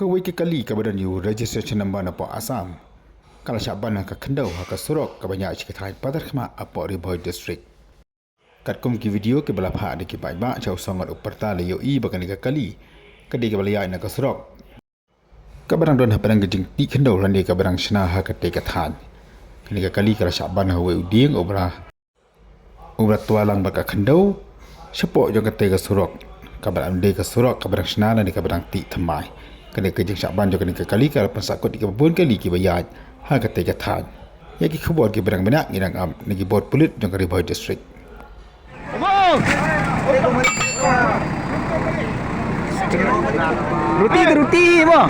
Kawai ke kali kabadan you registration number na po Assam. Kalau syaban ke kendau ke Surok ke banyak cik Thaiñ Patharkhmah apa di Bhoi district. Kat kum ki video ke belapha de ki ba chau songot uperta le yo I bakan ke kali. Ke di ke balaya na ke Surok. Kabarang don hapadang gejing ti kendau rande kabarang shna ha ke te ke Thaiñ. Kini ke kali kalau syaban ha we uding obra tualang baka kendau sepok jo ke te ke Surok. Kabarang de ke Surok kabarang shna dan de kabarang ti thamai. Kena kejeng syaban jo kena kali kalau pensakut 30 kali ki bayat ha kata ke Thaiñ ya ki khobor ki berang banyak ngirang am nagi bot pulit jong kari Bhoi district Ruti mo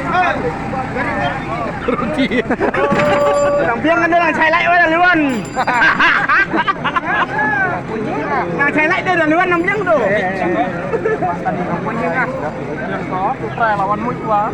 ruti biang kan orang chai lai oi luan nah chai lai dia luan nam biang tu yang có tụi lawan mũi quá